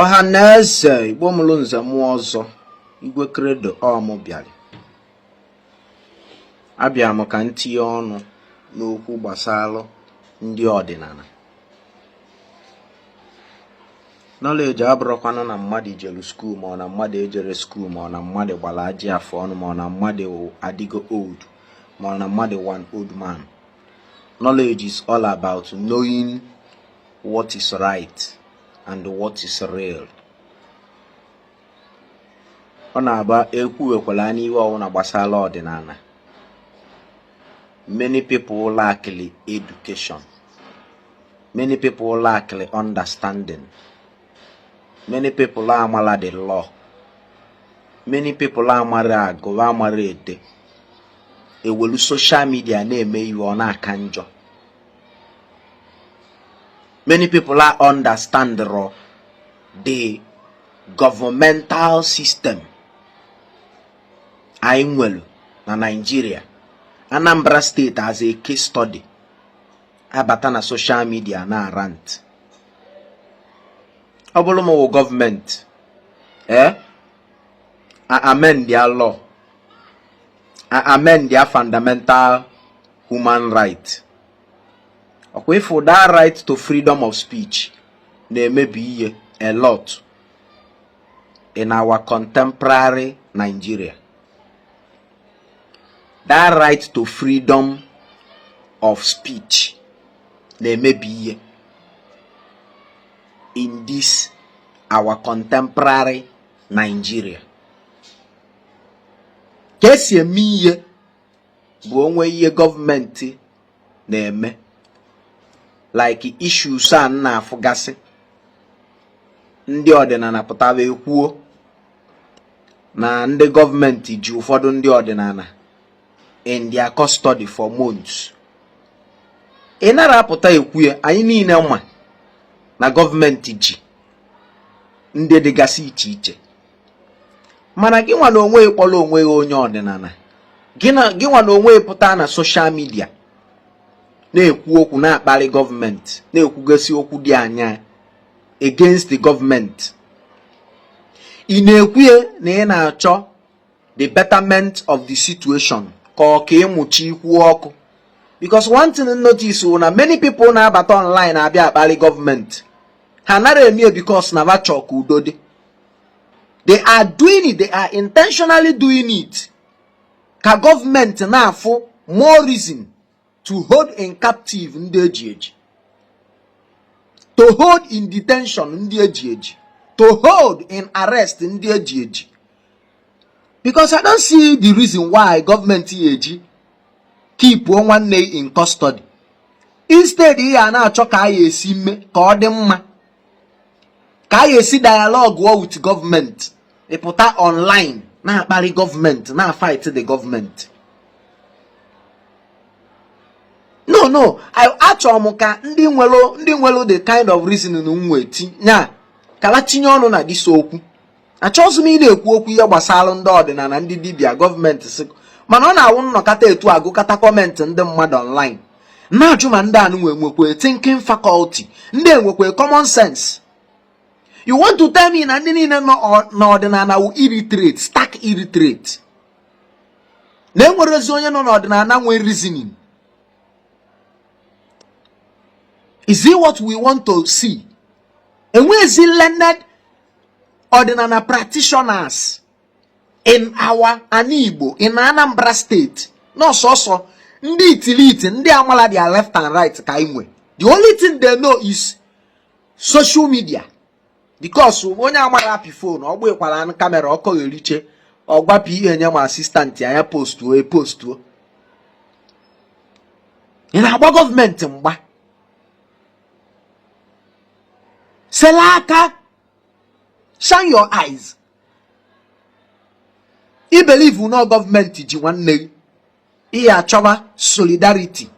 Ọhaneze Igbo mụrụ nze mụọ ọzọ Igwe Credo ọmụ bịara. Abịa m ka ntinye ọnụ n'okwu gbasara ndị ọdịnala. Knowledge abụrụkwanụ na mmadụ jere school ma ọ na mmadụ ejere school ma ọ na mmadụ gbara ajị afọ ọnụ ma ọ na mmadụ adịgo old ma ọ na mmadụ one old man. Knowledge is all about knowing what is right and what is real. Ọ na-aba ekwuwekwala n'iwe ọwụna gbasara ọdịnala. Many people lack education. Many people lack understanding. Many people are amala the law. Many people are amara agụwa amara ede. Ewelu social media na-eme iwe ọ na-aka njọ. Many people are understand the governmental system anyị nwere na Nigeria. Anambra State as a case study. Abata na social media na rant. Ọ bụrụ ma government amend their law, amend their fundamental human right. Okay, for that right to freedom of speech, there may be a lot in our contemporary Nigeria. That right to freedom of speech, there may be in this our contemporary Nigeria. Kesi emiye bụ onwe ihe gọọmenti na-eme like issues a na-afụgasị ndị ọdịnala pụtara ekwuo na ndị gọọmenti ji ụfọdụ ndị ọdịnala in their custody for months. Ị nara apụta ekwuye anyị niile ma na gọọmenti ji ndị dịgasị iche iche. Mana gị nwa na onwe ịkpọrọ onwe onye ọdịnala, gị nwa na onwe pụta na social media na-ekwu okwu na-akparị gọọmenti, na-ekwugasị okwu dị anya against the government. Ị na-ekwuye na ị na-achọ the betterment of the situation ka ọ ka ịmụchi ikwu ọkụ. Because one thing to notice is that many people na abata online abịa akparị gọọmenti. Ha nara eme because na vacho ka udo dị. They are doing it, they are intentionally doing it. Ka government na afụ more reason to hold in captive ndị eji eji. To hold in detention ndị eji eji. To hold in arrest ndị eji eji. Because I don't see the reason why government eji keep one in custody. Instead, here na-achọ ka anyị esi mme ka ọ dị mma. Ka anyị esi dialogue with government. They put that online na akparị government na fight the government. No, I achọrọ m ka ndị nwelo the kind of reasoning nweti nya kala tinye ọnụ na dis okwu. Achọzụ m ị na-ekwu okwu ihe gbasara ndị ọdịnala ndị dibịa gọọmenti sị mana ọ na-awụ nnọkọta etu agụkata kọmentị ndị mmadụ online. Na-ajụ ma ndị anụ nwekwe thinking faculty, ndị enwekwe common sense. You want to tell me na ndị niile nọ ọdịnala wu illiterate, stark illiterate? Na enwerezi onye nọ n'ọdịnala nwe reasoning? Is it what we want to see? Enwezi learned ọdịnala practitioners in our Igbo, in Anambra State. No so ndị itiliti, ndị amala their left and right ka inwe. The only thing they know is social media. Because onye amara api phone, ọ gbekwara an camera ọkọ eriche, ọ gwapi ihe nye ma assistant ya postuo. Ị na-agba gọọmenti mgba. Selaka, shine your eyes. I believe no government ji nwanne ihe achọwa solidarity.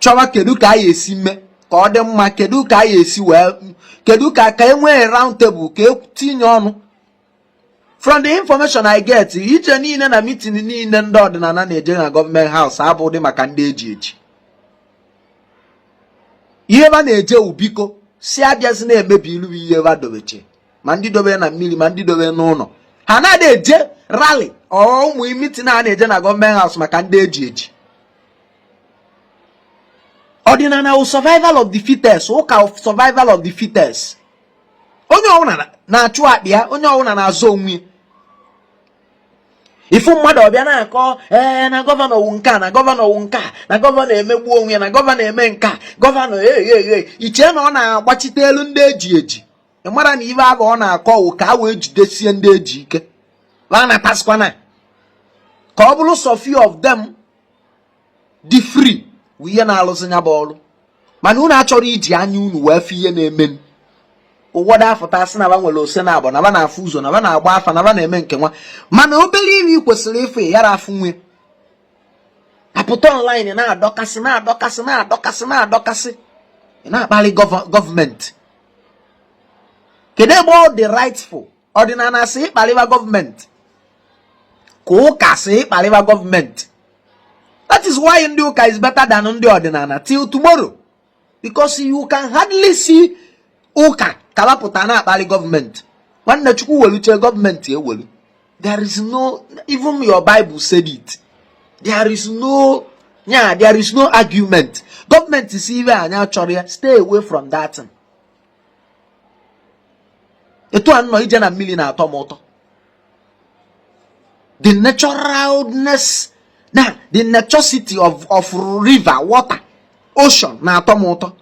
Chọwa kedu ka anyị esi mme ka ọ dị mma, kedu ka anyị esi kedu ka enwee round table ka etinye ọnụ. From the information I get, iche niile na meeting niile ndị ọdịnala na-eje na government house abụghị maka ndị eji eji. Ihe ba na-eje ubiko si abịazi na-emebi ilu ihe ebe dobeche ma ndị dobe na mmiri ma ndị dobe n'ụlọ ha na-adị eje rally ụmụ meeting a na-eje na gọọmenti house maka ndị eji eji ọdịnala wụ survival of the fittest ụka survival of the fittest onye ọbụla na-achụ akpị ya onye ọbụla na-azọ onwe ifu mmadụ ọbịa na-akọ na gọvanọ wụ nke a na gọvanọ wụ nke a na gọvanọ emegbu onwe ya na gọvanọ eme nke a gọvanọ iche na ọ na-agbachite elu ndị eji eji ị mara na ibe ahụ ọ na-akọ wụ ka a wee jidesie ndị eji ike la na-atasikwana ka ọ bụrụ so few of them dị free wụ ihe na-alụsị ya bụ ọrụ mana unu achọrọ iji anya unu wee fụ ihe na-eme ụwọdụ afụta sị na ba nwere ose na abụ na ba na-afụ ụzọ na ba na-agba afa na ba na-eme nke nwa mana obere iri kwesịrị ịfụ yara afụ nwe apụta online na-adọkasị ị na-akpali gọọmenti kedu ebe ọ dị rightful ọdịnala sị ịkpaliba gọọmenti ka ụka sị ịkpaliba gọọmenti. That is why ndị ụka is better than ndị ọdịnala till tomorrow because you can hardly see ụka kalapụta na-akpali gọọmenti nwanne chukwu weluche gọọmenti ewelu. There is no, even your Bible said it, there is no argument. Gọọmenti si ibe anya chọrọ ya, stay away from that thing. Etu anọ ije na mmiri na-atọ m ụtọ. The naturalness, the necessity of river, water, ocean na-atọ m ụtọ.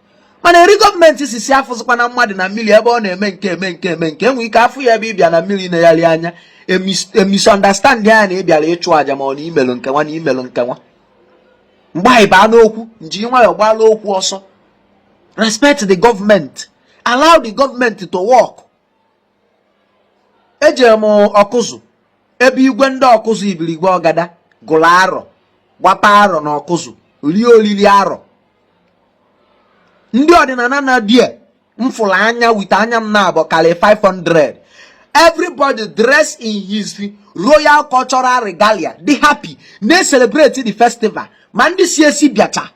Mana eri gọọmenti si afụzikwa na mmadụ na mmiri ebe ọ na-eme nke enwe ike afụ ya ebe ịbịa na mmiri na-eyali anya misunderstand ya na ịbịara ịchụ aja ma ọ na imelụ nke nwa mgbe anyị baa n'okwu nji nwayọ gbala okwu ọsọ. Respect the government, allow the government to work. Eje m ọkụzụ ebe igwe ndị ọkụzụ ibirigwe ọgada gụrụ arọ gbapa arọ na ọkụzụ rie olili arọ ndị ọdịnala na die mfụrụ anya wit anya m na-abụ kali 500. Everybody dress in his royal cultural regalia, dey happy, na celebrate the festival. Ma ndị si esi bịacha,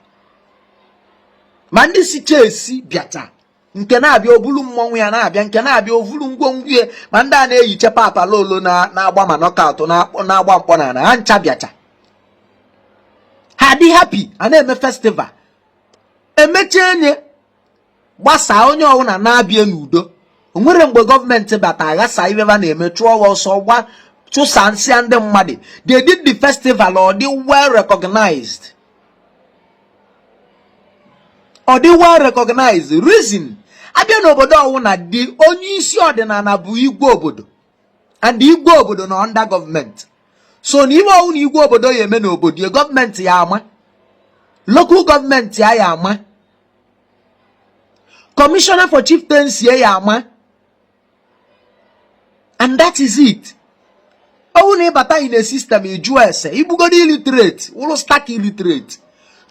ma ndị si chesi bịacha, nke na-abịa obulu mmọnwụ ya na-abịa, nke na-abịa ovulu ngwongwo ya, ma ndị a na-eyiche papa lolo na-agba ma knockout na-agba mkpọ na ha ncha bịacha. Ha dị happy, a na-eme festival. Emeche nye gbasa onye ọwụna na-abịa n'udo. Onwere mgbe gọọmenti bata aghasa ibe ba na-eme chụọ ọsọ gba chụsa nsị ndị mmadụ. They did the festival or dị well recognized. Reason abịa n'obodo ọwụna dị onye isi ọdịnala bụ igwe obodo and igwe obodo na under government. So na ibe ọwụna igwe obodo ya eme n'obodo gọọmenti ya ama, local government ya ama, commissioner for chieftaincy ya ama, and that is it. Only bata in a system eju ese ibugodi illiterate wulu stack illiterate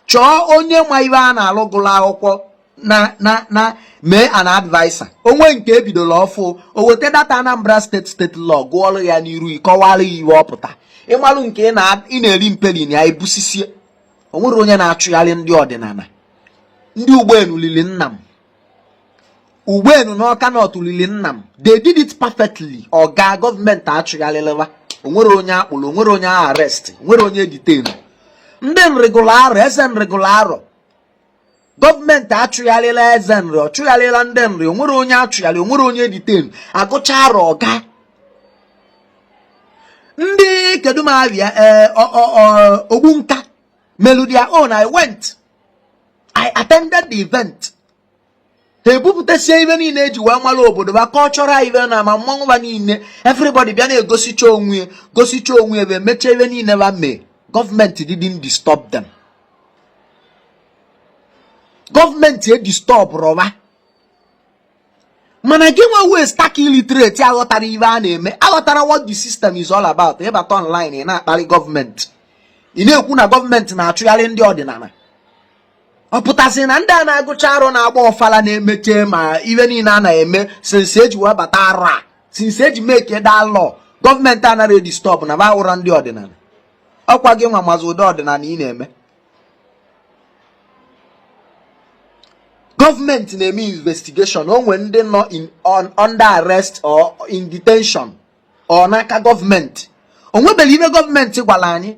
chọọ onye ma ibe a na-alụ gụrụ akwụkwọ na mee an advisor onwe nke ebidola ọfụ o weta data Anambra state law gụọlụ ya n'iru ịkọwalụ iwe ọpụta ịmalụ nke ị na-eri mpelin ya ibusisie. Onwere onye na-achụgharị ndị ọdịnala. Ndị Ugbenu lili nnam, Ugbenu n'Ọka North lili nnam, they did it perfectly. Ọga gọọmenti achụgharịlịwa, onwere onye akpụrụ, onwere onye arrest, onwere onye detain. Ndị nrigụlarọ eze nrigụlarọ gọọmenti achụgharịla eze nri, ọchụgharịla ndị nri, onwere onye achụgharị, onwere onye detain. Agụcha arọ ọga ndị kedu ma abịa Ogbunka melu their own. I attended the event. Ha ebupụtasie ibe niile eji wee mara obodo ba cultural event na ma mmọnwụ ba niile everybody bịa na-egosicha onwe ebe mechie ibe niile ba mee. Government didn't disturb them. Government disturb roba. Mana gị nwa wee stack illiterate aghọtara ibe a na-eme, aghọtara what the system is all about. Ịbata online ị na-akpali gọọmenti, ị na-ekwu na gọọmenti na-achụgharị ndị ọdịnala. Ọ pụtasị na ndị a na-agụcha arụ na-agba ọfala na-emeche ma ibe niile a na-eme since eji wee bata arụ a, since eji make that law, gọọmenti anaghị disturb na ba ụra ndị ọdịnala. Ọkwa gị nwa mazụ ụdị ọdịnala ị na-eme. government na-eme investigation when they not under arrest or in detention or n'aka government. Onwe believe government gwala anyị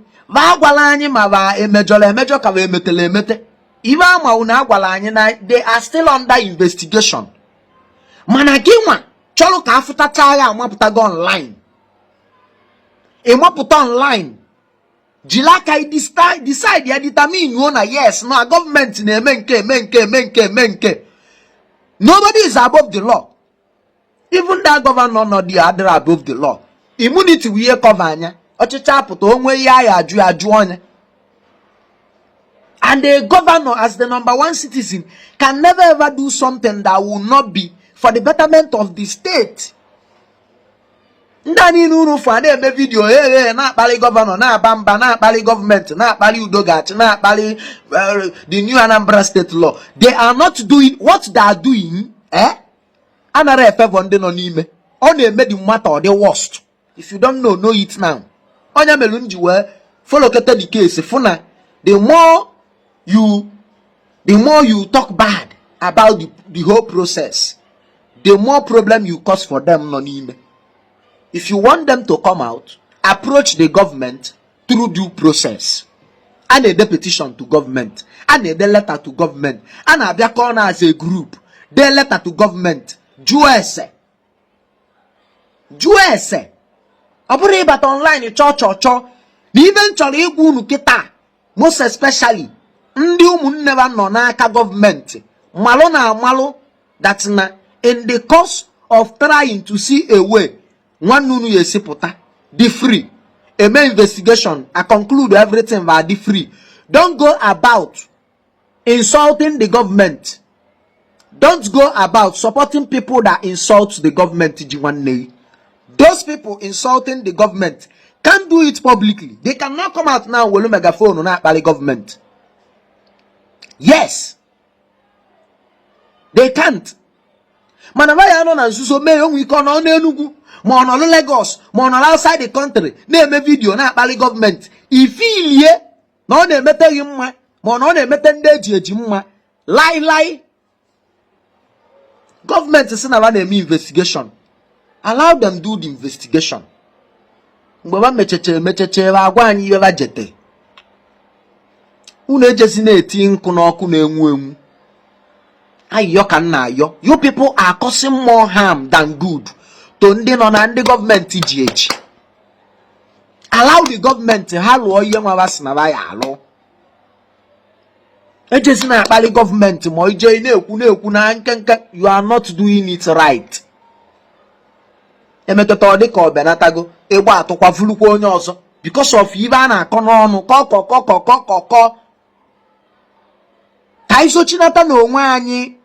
ma ba emejọ ka ba emetele emete. Ibe ama una gwala anyị na they are still under investigation. Mana ginwa chọrọ ka afụtacha agha amapụtago online. Emapụta online. Jilaka decide ya determine you na yes no government na-eme nke. Nobody is above the law. Even that governor not the other above the law. Immunity we cover anya. Ọchịchị apụta onwe ya ajụ onye. And the governor as the #1 citizen can never ever do something that will not be for the betterment of the state. Ndani nunu for na-eme video na-akpali governor na-aba na-akpali government na-akpali udogachi na-akpali the new Anambra state law. They are not doing what they are doing. Anara efevo ndị nọ n'ime. Ọ na-eme the matter the worst. If you don't know it now. Onya melunji we follow the case. Funa the more you talk bad about the whole process, the more problem you cause for them nọ n'ime. If you want them to come out, approach the government through due process. And a petition to government. And a letter to government. And a corner as a group. The letter to government. Juese. Abure but online cho. Eventually kita. Most especially. Ndi never no n'aka government. Malo that's na in the course of trying to see a way. One nunu yesipota, the free. A main investigation, I conclude everything by the free. Don't go about insulting the government. Don't go about supporting people that insult the government. Those people insulting the government can't do it publicly. They cannot come out now with a megaphone or not by the government. Yes. They can't. Manavaya no na nsuso me onwe iko na Enugu. Ma on Lagos, ma on outside the country, na-eme video na-akpali government. Ifilie na ọ na-emete gị mma, ma ọ na-emete ndị eji mma. Lie. Government is na na-eme investigation. Allow them do the investigation. Mgbe ba mecheche agwa anyị iwe ba jete. Unu ejezi na-eti nkụ n'ọkụ na-enwu. Ayo ka nna ayo. You people are causing more harm than good. Ndị nọ na ndị gọọmenti ji eji. Allow the government ha lụọ ihe nwa basi na ba ya alụ. Ejesi na akpali gọọmenti ma ije na-ekwu na nkenke. You are not doing it right. Emetụta ọ dị ka ọbenatago egbe atụkwa vulukwa onye ọzọ because of ibe a na-akọ n'ọnụ kọkọ ka isochinata na onwe anyị.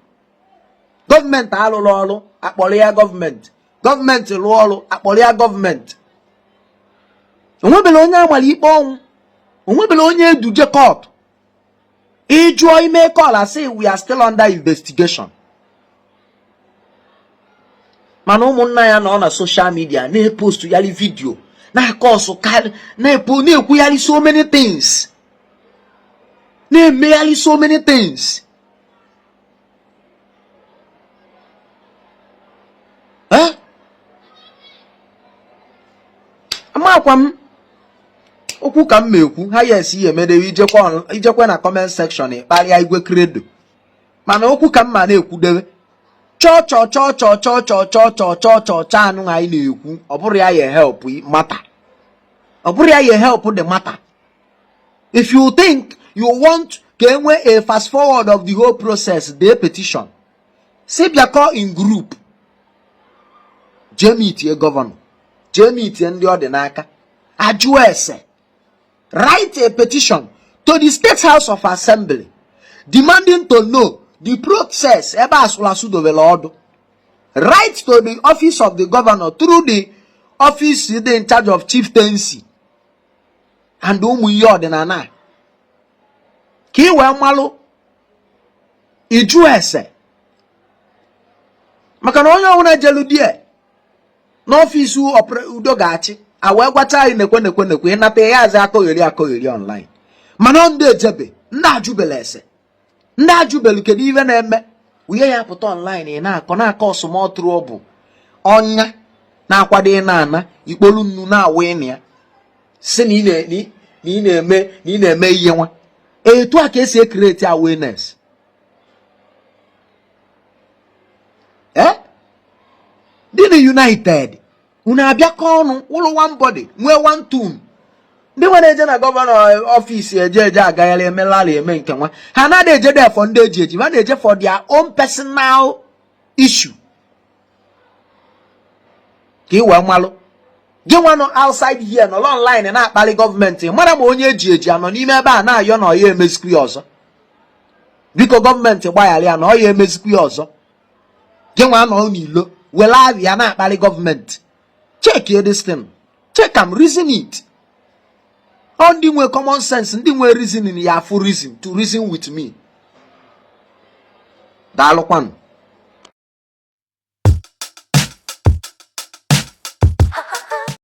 Gọọmenti alụrụ ọrụ akpọrọ ya gọọmenti. Gọọmenti rụọ ọrụ akpọrọ ya gọọmenti. Onwebele onye amara ikpe ọnwụ. Onwebele onye eduje court. Ịjụọ ime call asị we are still under investigation. Mana ụmụnna ya nọ na social media na-post yali video na-akọsụ na-ekwu yali so many things. Na-eme yali so many things. Amakwa m okwu ka m ekwu ha yes ihe medewe ijekwa na comment section ịkparịa Igwe Credo. Mana okwu ka m ma na-ekwudewe chọ anụ anyị na-ekwu ọ bụrụ ya ye help matter. Ọ bụrụ ya ye help the matter. If you think you want ka enwe a fast forward of the whole process, the petition si bịakọ in group jemit governor jemit ndị ọ dị n'aka ajụ ese write a petition to the State House of Assembly demanding to know the process ebe Soludo were ọdụ. Write to the office of the governor through the office in charge of chieftaincy and ụmụ ihe ọdịnala ka i wee malụ iju ese maka na onye ọbụla jelu die n'ọfisi udogachi a wee gwacha anyị nekwe ịnata ya azị akọgheri online. Mana ndị ejebe ndị ajụbele ese ndị ajụbelu kedu ife na-eme uye ya pụta online na-akọ small trouble ọnya na-akwado na-ana ikpolu nnu na-awụ ịnị ya si na ị na-eme ihe nwa. Etu a ka esi create awareness. Dị united unu abịakọ ọnụ ụlọ one body nwee one tune. Ndị nwere eje na gọvanọ ọfịs eje agagharị emelali eme nke nwa ha na eje there for ndị eji ha na-eje for their own personal issue. Ka iwe malụ gị nwa nọ outside here nọ online na-akpali gọọmenti mara ma onye eji anọ n'ime ebe a na-ayọ na ọya emezikwu ya ọzọ. Biko gọọmenti gbaghara ya na ọya emezikwu ya ọzọ. Gị nwa nọ n'ilo were abịa na-akpali gọọmenti. Check this thing. Check am, reason it. All ndị nwe common sense, ndị nwe reasoning ya full reason to reason with me. Daalụkwanụ.